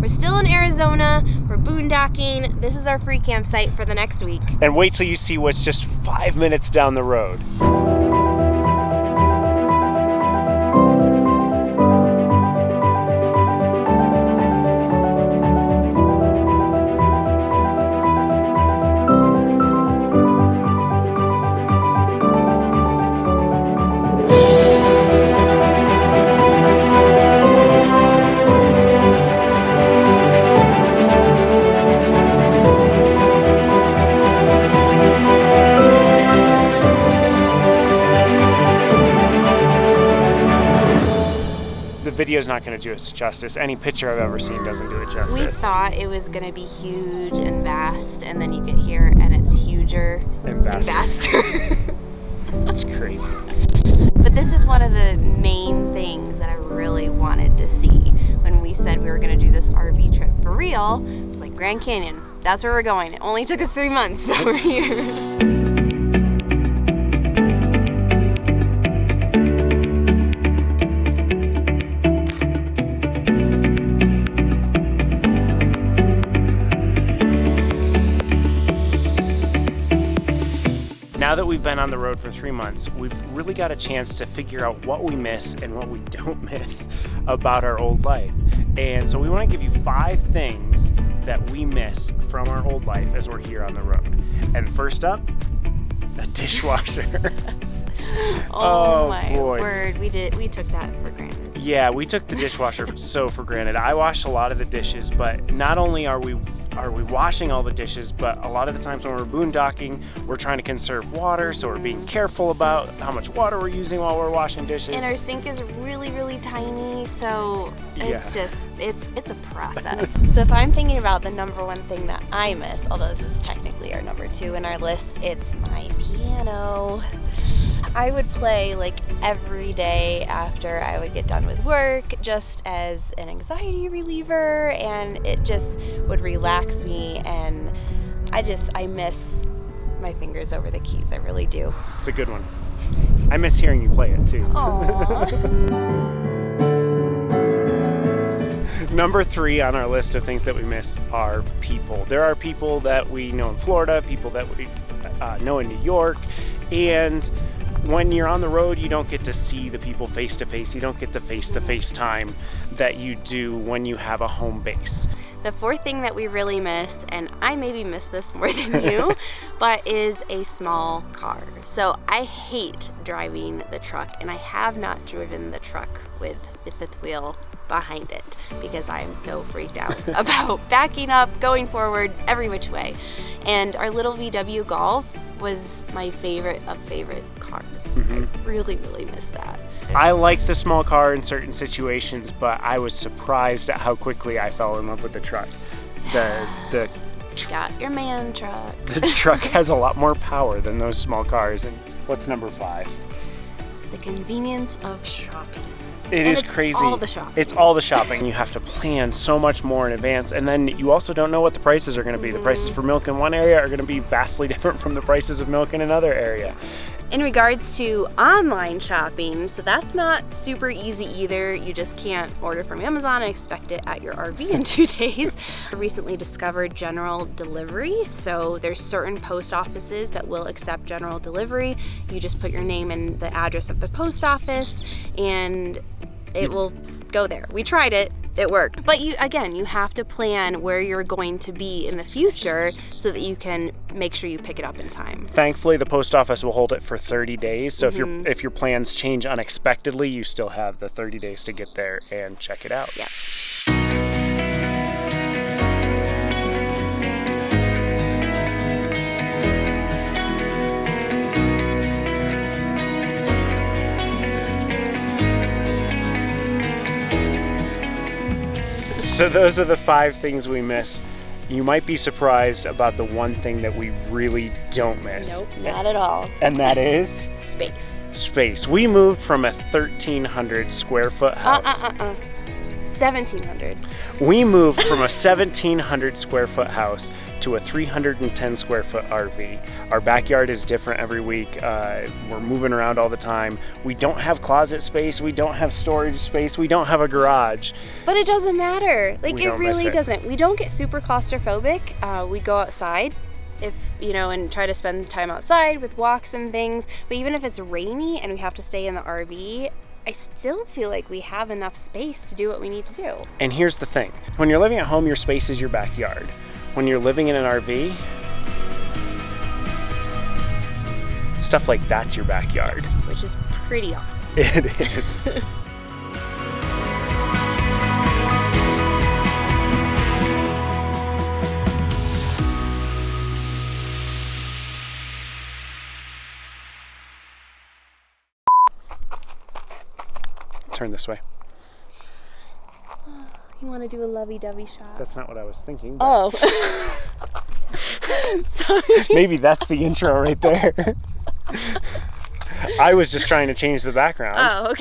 We're still in Arizona. We're boondocking. This is our free campsite for the next week. And wait till you see what's just 5 minutes down the road. The video's not going to do it justice. Any picture I've ever seen doesn't do it justice. We thought it was going to be huge and vast, and then you get here and it's huger and vaster. That's crazy. But this is one of the main things that I really wanted to see. When we said we were going to do this RV trip for real, it was like Grand Canyon. That's where we're going. It only took us 3 months, but we're here. Now that we've been on the road for 3 months, we've really got a chance to figure out what we miss and what we don't miss about our old life. And so we want to give you 5 things that we miss from our old life as we're here on the road. And first up, a dishwasher. Oh my word, we took that for granted. Yeah, we took the dishwasher so for granted. I wash a lot of the dishes, but not only are we washing all the dishes, but a lot of the times when we're boondocking, we're trying to conserve water, so we're being careful about how much water we're using while we're washing dishes. And our sink is really, really tiny, so it's just, it's a process. So if I'm thinking about the number one thing that I miss, although this is technically our number 2 in our list, it's my piano. I would play like every day after I would get done with work, just as an anxiety reliever, and it just would relax me, and I miss my fingers over the keys. I really do. It's a good one. I miss hearing you play it too. Number 3 on our list of things that we miss are people. There are people that we know in Florida, people that we know in New York, and when you're on the road, you don't get to see the people face to face. You don't get the face-to-face time that you do when you have a home base. The 4th thing that we really miss, and I maybe miss this more than you, but is a small car. So I hate driving the truck, and I have not driven the truck with the 5th wheel behind it because I am so freaked out about backing up, going forward, every which way. And our little VW Golf was my favorite of favorite cars. I really, really miss that. I like the small car in certain situations, but I was surprised at how quickly I fell in love with the truck. Got your man truck. The truck has a lot more power than those small cars. And what's number 5? The convenience of shopping. It is crazy. It's all the shopping. It's all the shopping. You have to plan so much more in advance, and then you also don't know what the prices are going to be. The prices for milk in one area are going to be vastly different from the prices of milk in another area. In regards to online shopping, so that's not super easy either. You just can't order from Amazon and expect it at your RV in 2 days. I recently discovered general delivery. So there's certain post offices that will accept general delivery. You just put your name and the address of the post office and it will go there. We tried it. It worked. But you have to plan where you're going to be in the future so that you can make sure you pick it up in time. Thankfully, the post office will hold it for 30 days. So if your plans change unexpectedly, you still have the 30 days to get there and check it out. Yeah. So those are the 5 things we miss. You might be surprised about the one thing that we really don't miss. Nope, not at all. And that is? Space. We moved from a 1,300 square foot house. 1,700. We moved from a 1,700 square foot house to a 310 square foot RV. Our backyard is different every week. We're moving around all the time. We don't have closet space. We don't have storage space. We don't have a garage. But it doesn't matter. Like, We it don't miss really it. doesn't. We don't get super claustrophobic. We go outside and try to spend time outside with walks and things. But even if it's rainy and we have to stay in the RV, I still feel like we have enough space to do what we need to do. And here's the thing. When you're living at home, your space is your backyard. When you're living in an RV, stuff like that's your backyard. Which is pretty awesome. It is. Turn this way. You want to do a lovey-dovey shot? That's not what I was thinking. But Oh. Sorry. maybe that's the intro right there. I was just trying to change the background. Oh, okay.